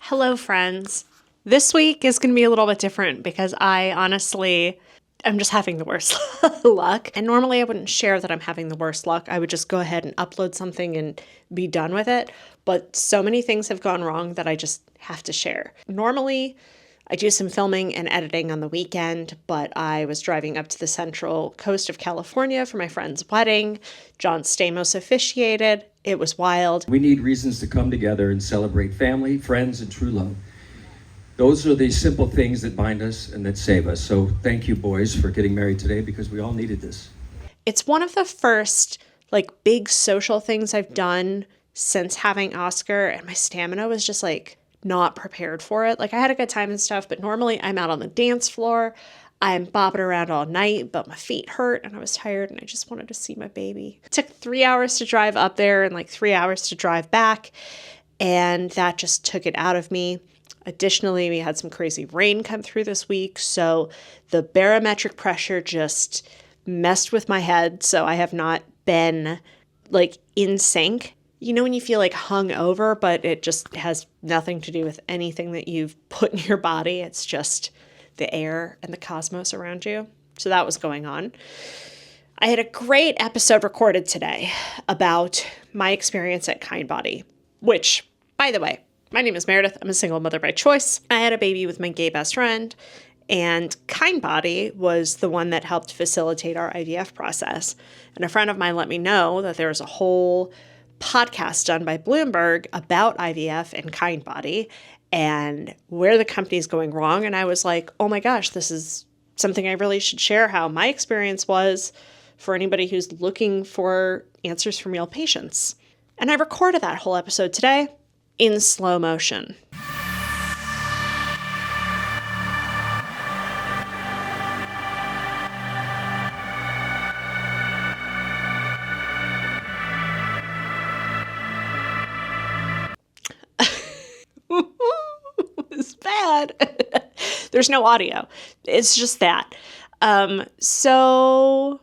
Hello, friends. This week is going to be a little bit different because I'm just having the worst luck. And normally I wouldn't share that I'm having the worst luck. I would just go ahead and upload something and be done with it. But so many things have gone wrong that I just have to share. Normally, I do some filming and editing on the weekend, but I was driving up to the central coast of California for my friend's wedding. John Stamos officiated. It was wild. We need reasons to come together and celebrate family, friends, and true love. Those are the simple things that bind us and that save us. So thank you, boys, for getting married today because we all needed this. It's one of the first big social things I've done since having Oscar, and my stamina was just not prepared for it. I had a good time and stuff, but normally I'm out on the dance floor. I'm bopping around all night, but my feet hurt and I was tired and I just wanted to see my baby. It took 3 hours to drive up there and 3 hours to drive back, and that just took it out of me. Additionally, we had some crazy rain come through this week, so the barometric pressure just messed with my head, so I have not been in sync. You know when you feel hung over, but it just has nothing to do with anything that you've put in your body. It's just the air and the cosmos around you. So that was going on. I had a great episode recorded today about my experience at Kindbody, which, by the way, my name is Meredith. I'm a single mother by choice. I had a baby with my gay best friend, and Kindbody was the one that helped facilitate our IVF process. And a friend of mine let me know that there was a whole podcast done by Bloomberg about IVF and Kindbody and where the company's going wrong. And I was like, oh my gosh, this is something I really should share, how my experience was for anybody who's looking for answers from real patients. And I recorded that whole episode today in slow motion. It's bad. There's no audio. It's just that. So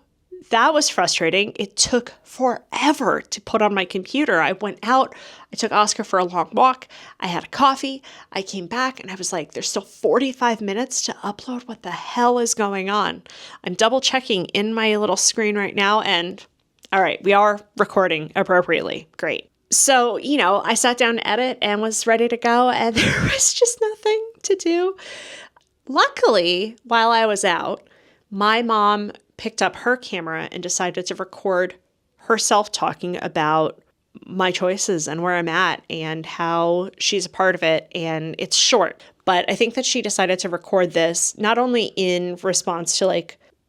that was frustrating. It took forever to put on my computer. I went out. I took Oscar for a long walk. I had a coffee. I came back and I was like, there's still 45 minutes to upload. What the hell is going on? I'm double checking in my little screen right now. And all right, we are recording appropriately. Great. So, I sat down to edit and was ready to go, and there was just nothing to do. Luckily, while I was out, my mom picked up her camera and decided to record herself talking about my choices and where I'm at and how she's a part of it. And it's short, but I think that she decided to record this not only in response to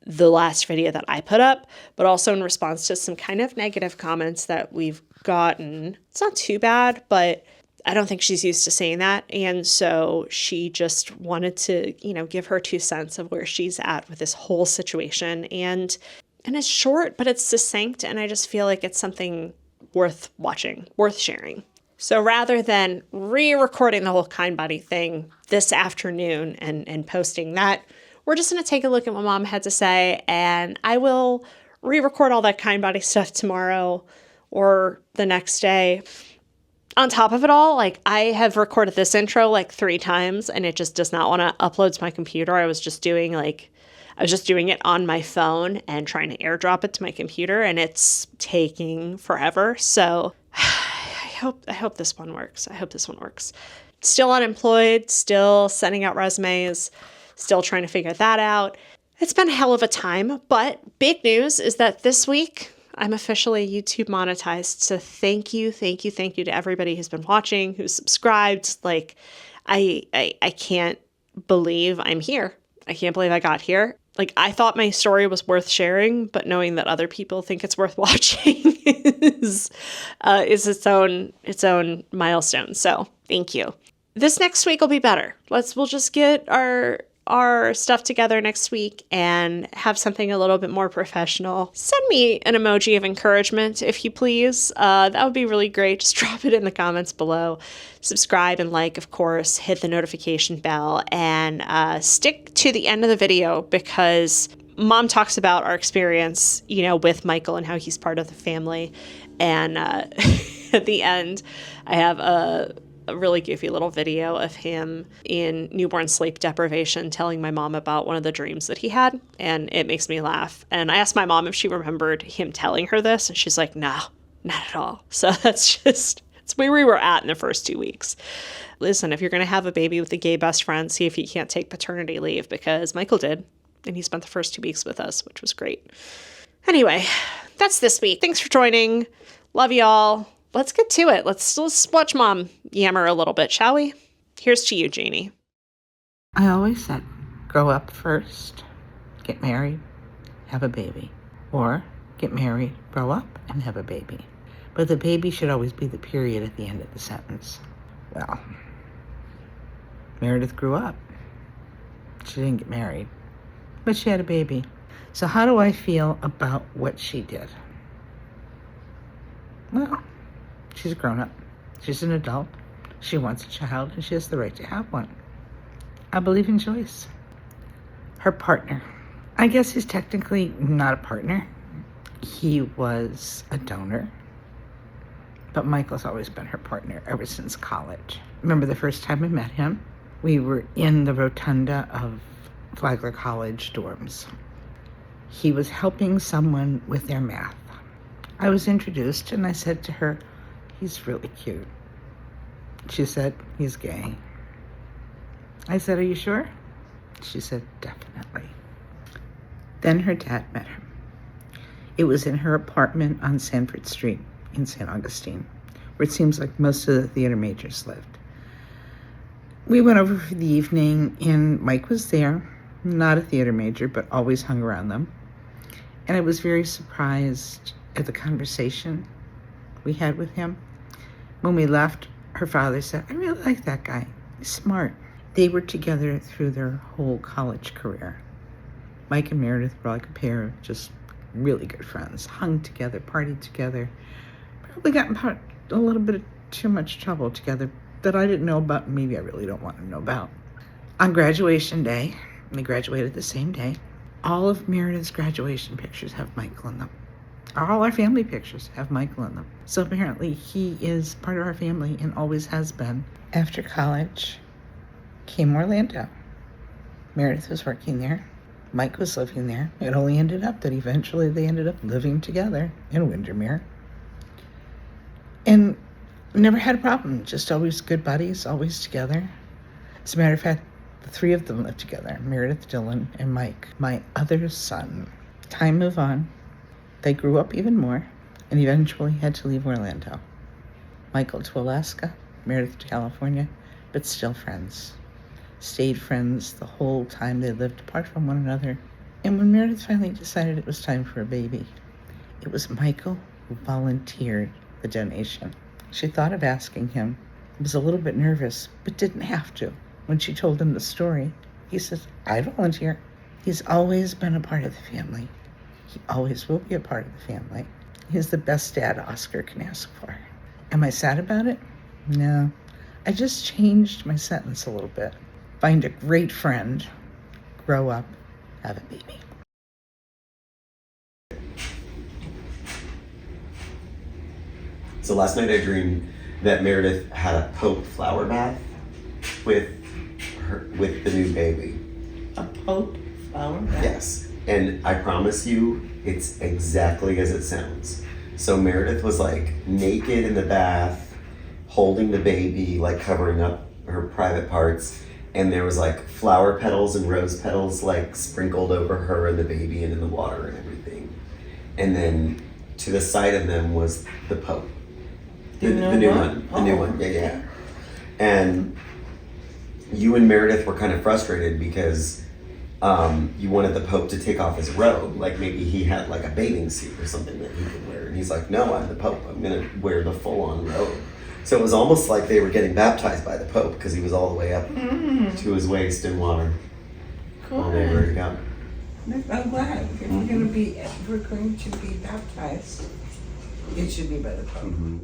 the last video that I put up, but also in response to some kind of negative comments that we've gotten. It's not too bad, but I don't think she's used to saying that. And so she just wanted to, give her 2 cents of where she's at with this whole situation. And it's short, but it's succinct. And I just feel like it's something worth watching, worth sharing. So rather than re-recording the whole Kindbody thing this afternoon and posting that, we're just going to take a look at what Mom had to say, and I will re-record all that Kindbody stuff tomorrow or the next day. On top of it all, I have recorded this intro 3 times, and it just does not want to upload to my computer. I was just doing it on my phone and trying to airdrop it to my computer, and it's taking forever. So I hope this one works. Still unemployed, still sending out resumes, still trying to figure that out. It's been a hell of a time, but big news is that this week I'm officially YouTube monetized. So thank you to everybody who's been watching, who's subscribed. I can't believe I'm here. I can't believe I got here. I thought my story was worth sharing, but knowing that other people think it's worth watching is its own milestone. So thank you. This next week will be better. We'll just get our stuff together next week and have something a little bit more professional. Send me an emoji of encouragement, if you please. That would be really great. Just drop it in the comments below. Subscribe and of course. Hit the notification bell and stick to the end of the video because Mom talks about our experience, with Michael and how he's part of the family. And at the end, I have a a really goofy little video of him in newborn sleep deprivation telling my mom about one of the dreams that he had, and it makes me laugh. And I asked my mom if she remembered him telling her this, and she's like, no, not at all. So it's where we were at in the first 2 weeks. Listen, if you're going to have a baby with a gay best friend, see if he can't take paternity leave, because Michael did, and he spent the first 2 weeks with us, which was great. Anyway, that's this week. Thanks for joining. Love y'all. Let's get to it. Let's watch Mom yammer a little bit, shall we? Here's to you, Janie. I always said, grow up first, get married, have a baby. Or get married, grow up, and have a baby. But the baby should always be the period at the end of the sentence. Well, Meredith grew up. She didn't get married, but she had a baby. So how do I feel about what she did? Well, she's a grown-up. She's an adult. She wants a child, and she has the right to have one. I believe in choice. Her partner. I guess he's technically not a partner. He was a donor. But Michael's always been her partner ever since college. Remember the first time I met him? We were in the rotunda of Flagler College dorms. He was helping someone with their math. I was introduced, and I said to her, he's really cute. She said, he's gay. I said, are you sure? She said, definitely. Then her dad met her. It was in her apartment on Sanford Street in St. Augustine, where it seems like most of the theater majors lived. We went over for the evening, and Mike was there, not a theater major, but always hung around them. And I was very surprised at the conversation we had with him. When we left, her father said, I really like that guy. He's smart. They were together through their whole college career. Mike and Meredith were like a pair of just really good friends, hung together, partied together, probably got in a little bit of too much trouble together that I didn't know about, and maybe I really don't want to know about. On graduation day, they graduated the same day, all of Meredith's graduation pictures have Michael in them. All our family pictures have Michael in them. So apparently he is part of our family and always has been. After college came Orlando. Meredith was working there. Mike was living there. It only ended up that eventually they ended up living together in Windermere. And never had a problem. Just always good buddies, always together. As a matter of fact, the three of them lived together, Meredith, Dylan, and Mike, my other son. Time moved on. They grew up even more and eventually had to leave Orlando. Michael to Alaska, Meredith to California, but still friends. Stayed friends the whole time they lived apart from one another. And when Meredith finally decided it was time for a baby, it was Michael who volunteered the donation. She thought of asking him, was a little bit nervous, but didn't have to. When she told him the story, he says, I volunteer. He's always been a part of the family. He always will be a part of the family. He's the best dad Oscar can ask for. Am I sad about it? No. I just changed my sentence a little bit. Find a great friend, grow up, have a baby. So last night I dreamed that Meredith had a Pope flower bath with the new baby. A Pope flower bath? Yes. And I promise you, it's exactly as it sounds. So Meredith was like naked in the bath, holding the baby, like covering up her private parts. And there was like flower petals and rose petals like sprinkled over her and the baby and in the water and everything. And then to the side of them was the Pope. The new one. Yeah. And you and Meredith were kind of frustrated because you wanted the Pope to take off his robe, like maybe he had like a bathing suit or something that he could wear. And he's like, no, I'm the Pope. I'm gonna wear the full-on robe. So it was almost like they were getting baptized by the Pope because he was all the way up to his waist in water. Cool. All they were to go. I'm glad. If we're going to be baptized, it should be by the Pope. Mm-hmm.